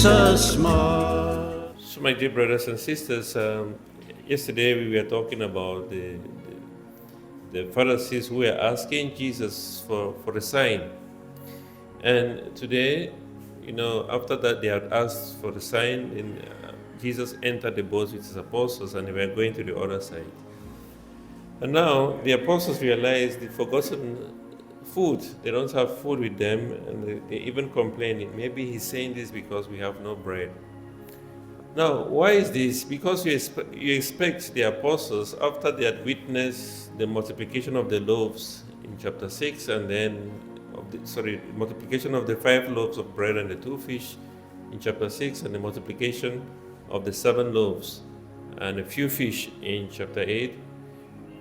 Jesus more. So my dear brothers and sisters, yesterday we were talking about the Pharisees who were asking Jesus for a sign. And today, after that they had asked for the sign, and Jesus entered the boat with his apostles and they were going to the other side. And now the apostles realized they'd forgotten food. They don't have food with them, and they even complaining. Maybe he's saying this because we have no bread. Now, why is this? Because you expect the apostles, after they had witnessed the multiplication of the loaves in chapter 6, and then multiplication of the 5 loaves of bread and the 2 fish in chapter 6, and the multiplication of the 7 loaves and a few fish in chapter 8.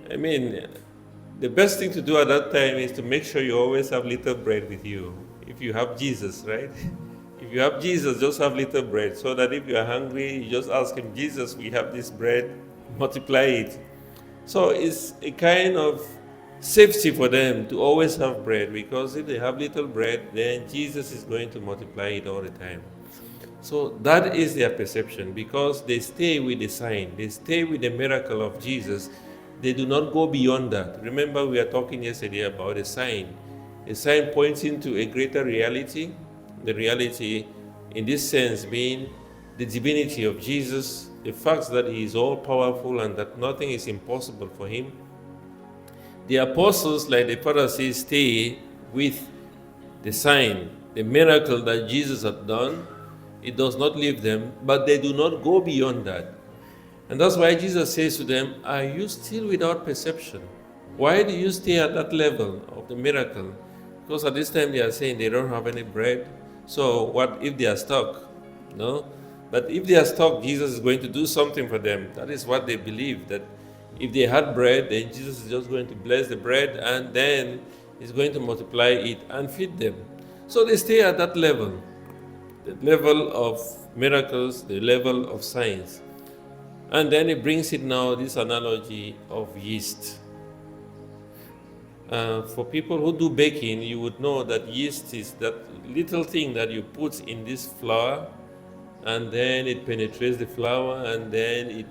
I mean, the best thing to do at that time is to make sure you always have little bread with you. If you have Jesus, right? If you have Jesus, just have little bread, so that if you are hungry, you just ask him, Jesus, we have this bread, multiply it. So it's a kind of safety for them to always have bread, because if they have little bread, then Jesus is going to multiply it all the time. So that is their perception, because they stay with the sign, they stay with the miracle of Jesus. They do not go beyond that. Remember, we were talking yesterday about a sign. A sign pointing to a greater reality, the reality in this sense being the divinity of Jesus, the fact that he is all-powerful and that nothing is impossible for him. The apostles, like the Pharisees, stay with the sign, the miracle that Jesus had done. It does not leave them, but they do not go beyond that. And that's why Jesus says to them, are you still without perception? Why do you stay at that level of the miracle? Because at this time they are saying they don't have any bread. So what if they are stuck? No? But if they are stuck, Jesus is going to do something for them. That is what they believe, that if they had bread, then Jesus is just going to bless the bread and then he's going to multiply it and feed them. So they stay at that level, the level of miracles, the level of signs. And then it brings it now, this analogy of yeast. For people who do baking, you would know that yeast is that little thing that you put in this flour, and then it penetrates the flour, and then it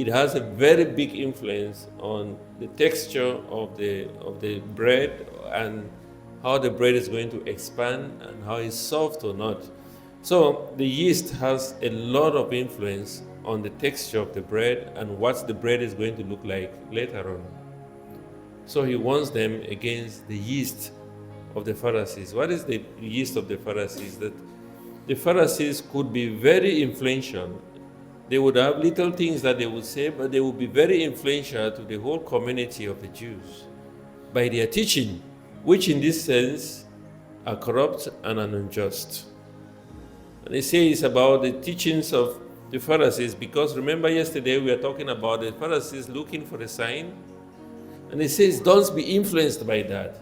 has a very big influence on the texture of the bread and how the bread is going to expand and how it's soft or not. So the yeast has a lot of influence on the texture of the bread and what the bread is going to look like later on. So he warns them against the yeast of the Pharisees. What is the yeast of the Pharisees? That the Pharisees could be very influential. They would have little things that they would say, but they would be very influential to the whole community of the Jews by their teaching, which in this sense are corrupt and unjust. And it says about the teachings of the Pharisees, because remember yesterday we were talking about the Pharisees looking for a sign. And it says, don't be influenced by that.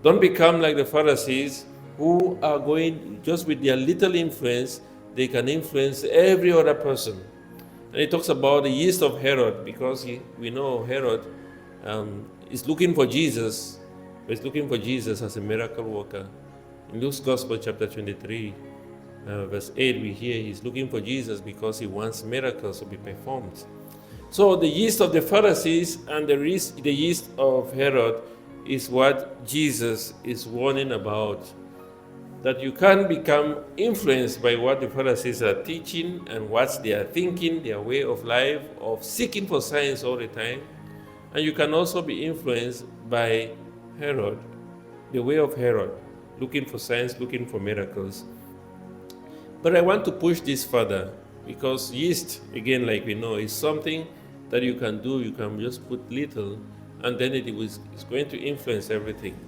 Don't become like the Pharisees who are going just with their little influence, they can influence every other person. And it talks about the yeast of Herod, because we know Herod is looking for Jesus, but he's looking for Jesus as a miracle worker. In Luke's Gospel, chapter 23, verse 8, we hear he's looking for Jesus because he wants miracles to be performed. So the yeast of the Pharisees and the yeast of Herod is what Jesus is warning about. That you can't become influenced by what the Pharisees are teaching and what they are thinking, their way of life, of seeking for signs all the time. And you can also be influenced by Herod, the way of Herod, looking for signs, looking for miracles. But I want to push this further, because yeast, again, like we know, is something that you can do. You can just put little, and then it's going to influence everything.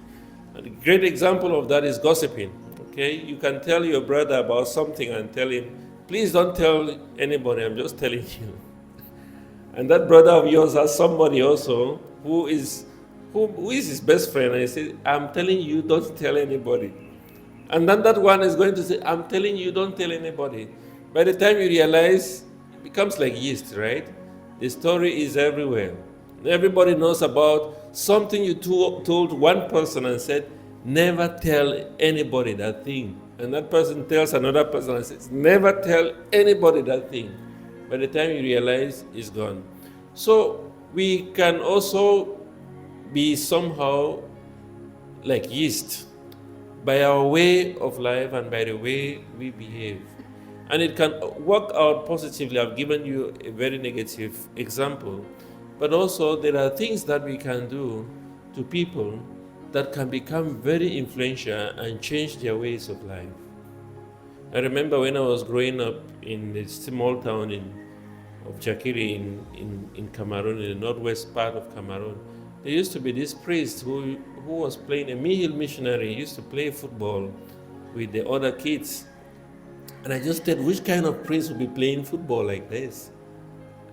And a great example of that is gossiping. Okay, you can tell your brother about something and tell him, please don't tell anybody, I'm just telling you. And that brother of yours has somebody also who is his best friend, and he says, I'm telling you, don't tell anybody. And then that one is going to say, I'm telling you, don't tell anybody. By the time you realize, it becomes like yeast, right? The story is everywhere. Everybody knows about something you told one person and said, never tell anybody that thing. And that person tells another person and says, never tell anybody that thing. By the time you realize, it's gone. So we can also be somehow like yeast by our way of life and by the way we behave. And it can work out positively. I've given you a very negative example. But also there are things that we can do to people that can become very influential and change their ways of life. I remember when I was growing up in a small town of Jakiri in Cameroon, in the northwest part of Cameroon, there used to be this priest who was playing, a Mihil missionary. He used to play football with the other kids. And I just thought, which kind of priest would be playing football like this?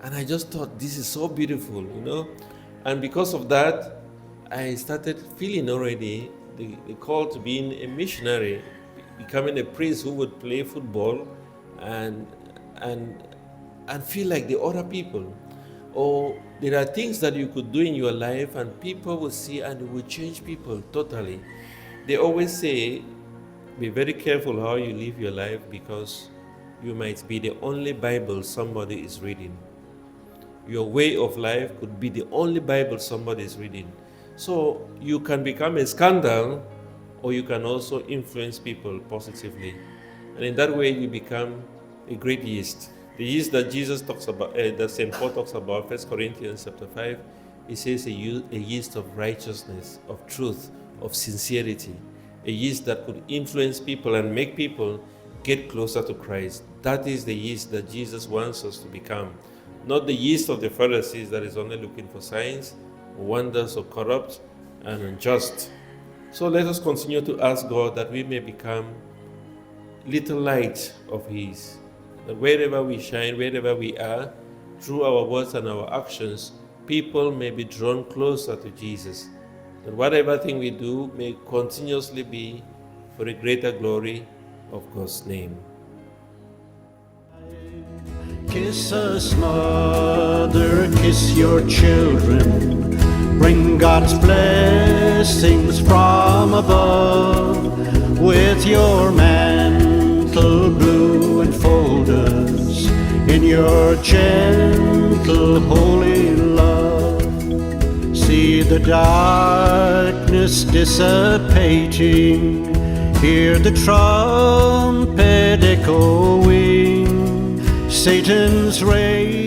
And I just thought, this is so beautiful, you know? And because of that, I started feeling already the call to being a missionary, becoming a priest who would play football and feel like the other people. Or there are things that you could do in your life and people will see and it will change people totally. They always say, be very careful how you live your life because you might be the only Bible somebody is reading. Your way of life could be the only Bible somebody is reading. So you can become a scandal or you can also influence people positively. And in that way you become a great yeast. The yeast that Jesus talks about, that St. Paul talks about, 1 Corinthians chapter 5, he says a yeast of righteousness, of truth, of sincerity. A yeast that could influence people and make people get closer to Christ. That is the yeast that Jesus wants us to become. Not the yeast of the Pharisees that is only looking for signs, wonders, or corrupt and unjust. So let us continue to ask God that we may become little light of His. That wherever we shine, wherever we are, through our words and our actions, people may be drawn closer to Jesus. That whatever thing we do may continuously be for the greater glory of God's name. Kiss us, mother, kiss your children. Bring God's blessings from above. With your mantle blue enfold us in your gentle holy love. See the darkness dissipating, hear the trumpet echoing, Satan's rage